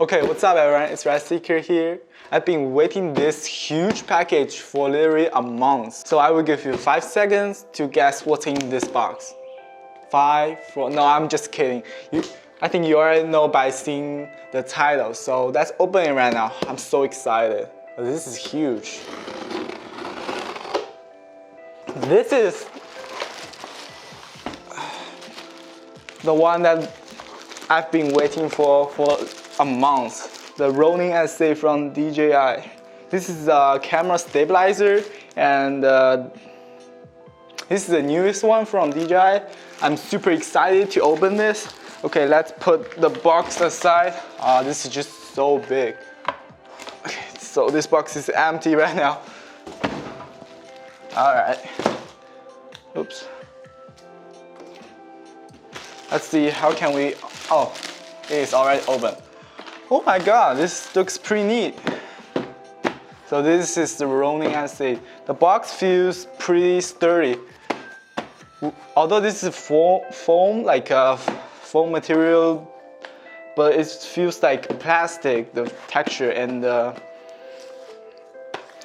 Okay, what's up everyone, it's Seeker here. I've been waiting this huge package for literally a month. So I will give you 5 seconds to guess what's in this box. 5, 4, no, I'm just kidding. I think you already know by seeing the title. So let's open it right now. I'm so excited. This is huge. This is the one that I've been waiting for a month. The Ronin-SC from DJI. This is a camera stabilizer, and this is the newest one from DJI. I'm super excited to open this. Okay, let's put the box aside. This is just so big. Okay, so this box is empty right now. All right. Oops. Let's see, how can we, oh, it is already open. Oh my god, this looks pretty neat. So this is the Ronin-SC. The box feels pretty sturdy. Although this is foam, like a foam material, but it feels like plastic, the texture, and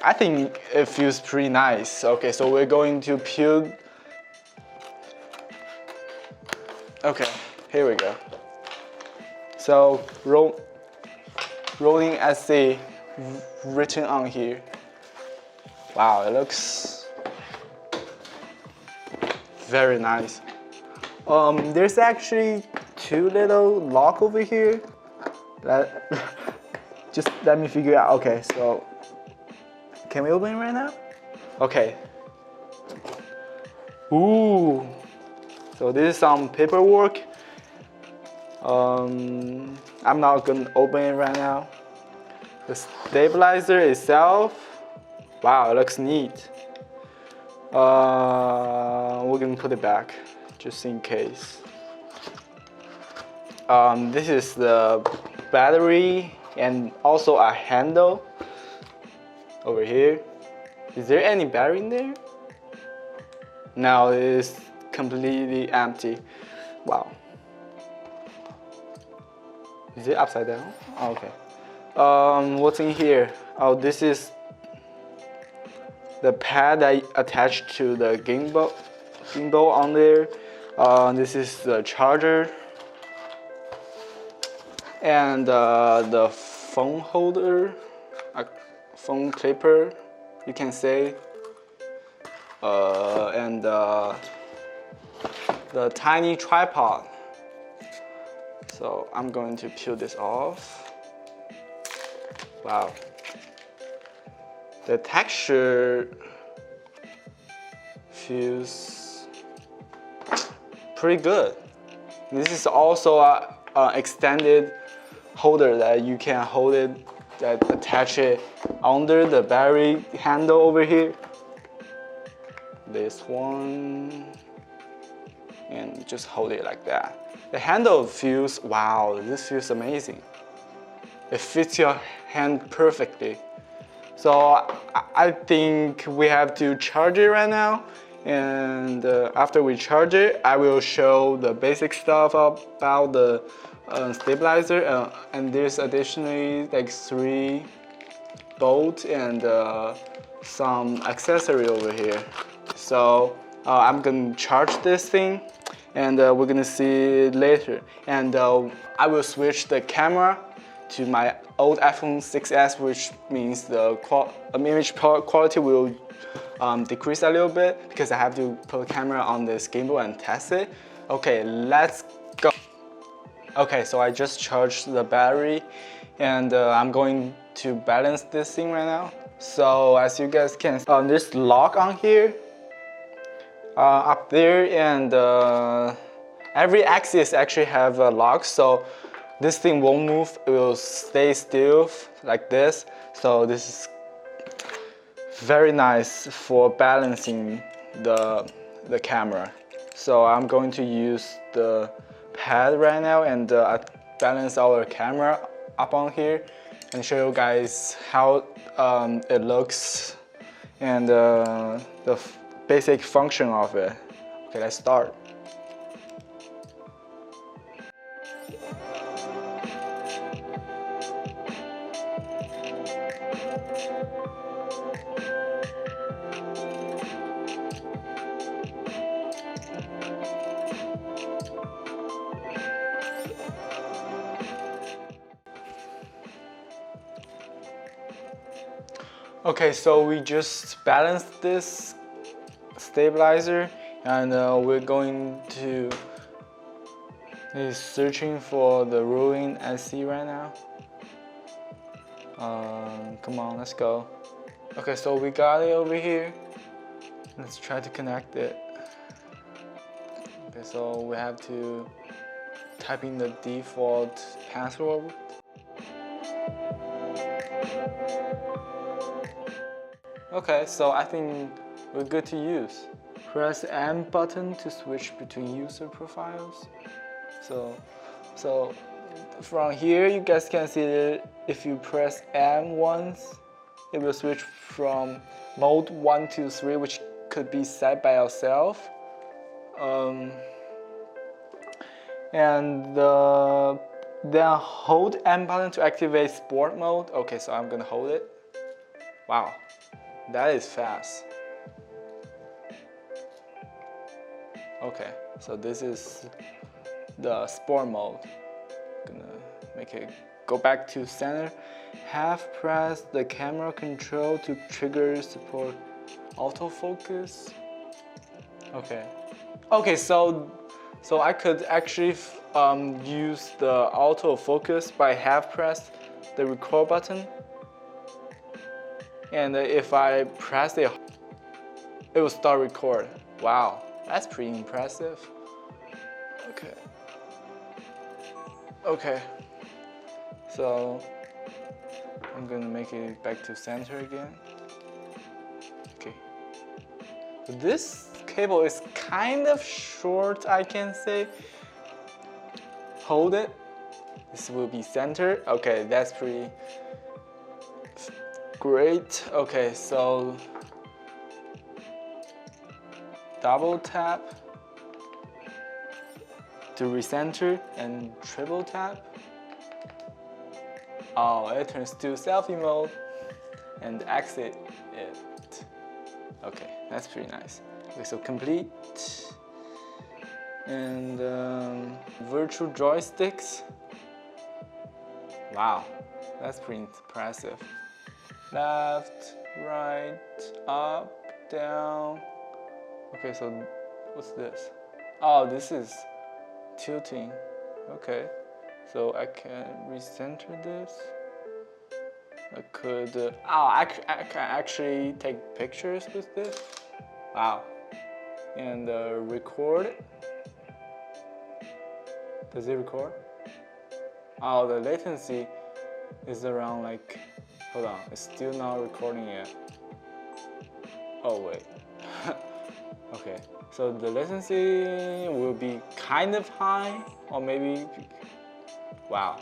I think it feels pretty nice. Okay, so we're going to peel. Okay, here we go. So Ronin-SC written on here. Wow, it looks very nice. There's actually 2 little lock over here. Just let me figure out. Okay, so can we open it right now? Okay. Ooh. So this is some paperwork. I'm not gonna open it right now. The stabilizer itself, wow, it looks neat. We're gonna put it back just in case. This is the battery and also a handle over here. Is there any battery in there? No, it is completely empty. Wow. Is it upside down? Oh, okay. What's in here? Oh, this is the pad I attached to the gimbal on there. This is the charger and the phone holder, phone clipper, you can say, and the tiny tripod. So I'm going to peel this off. Wow. The texture feels pretty good. This is also an extended holder that you can hold it, that attach it under the battery handle over here. This one, and just hold it like that. The handle feels, wow, this feels amazing. It fits your hand perfectly. So I think we have to charge it right now, and after we charge it, I will show the basic stuff about the stabilizer, and there's additionally like 3 bolts and some accessory over here. So I'm gonna charge this thing, and we're gonna see it later. And I will switch the camera to my old iPhone 6s, which means the image quality will decrease a little bit because I have to put the camera on this gimbal and test it. Okay, let's go. Okay, so I just charged the battery, and I'm going to balance this thing right now. So as you guys can see, there's lock on here, up there, and every axis actually have a lock, so this thing won't move, it will stay still like this. So this is very nice for balancing the camera. So I'm going to use the pad right now and balance our camera up on here and show you guys how it looks and the basic function of it. Okay, let's start. Okay, so we just balanced this stabilizer, and we're going to is searching for the Ronin-SC right now. Come on, let's go. Okay, so we got it over here. Let's try to connect it. Okay, so we have to type in the default password. Okay, so I think we're good to use. Press M button to switch between user profiles. So from here, you guys can see that if you press M once, it will switch from mode 1 to 3, which could be set by yourself. And then hold M button to activate sport mode. Okay, so I'm gonna hold it. Wow, that is fast. Okay, so this is the sport mode. Gonna make it go back to center. Half press the camera control to trigger support autofocus. Okay, so I could actually use the autofocus by half press the record button, and if I press it, it will start record. Wow, that's pretty impressive. Okay, so I'm gonna make it back to center again. Okay, so this cable is kind of short, I can say. Hold it. This will be centered. Okay, that's pretty great. Okay, so double tap to recenter and triple tap. Oh, it turns to selfie mode and exit it. Okay, that's pretty nice. Okay, so complete. And virtual joysticks. Wow, that's pretty impressive. Left, right, up, down. Okay, so what's this? Oh, this is tilting. Okay, so I can recenter this. I could I can actually take pictures with this. Wow. And record it. Does it record? Oh, the latency is around like, hold on, it's still not recording yet. Oh wait. Okay, so the latency will be kind of high, or maybe, wow.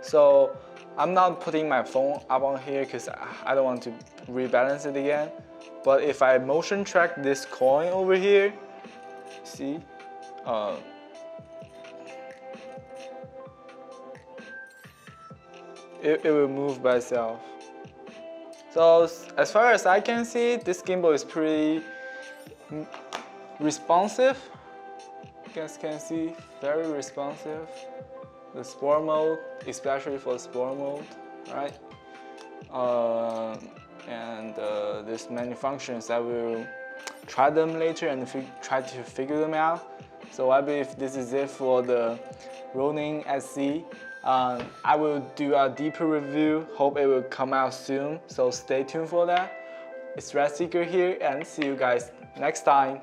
So I'm not putting my phone up on here because I don't want to rebalance it again. But if I motion track this coin over here, see, it will move by itself. So as far as I can see, this gimbal is pretty responsive. You guys can see, very responsive. The sport mode, especially for sport mode, right? There's many functions. I will try them later and try to figure them out. So I believe this is it for the Ronin-SC. I will do a deeper review. Hope it will come out soon. So stay tuned for that. It's Red Seeker here, and see you guys next time.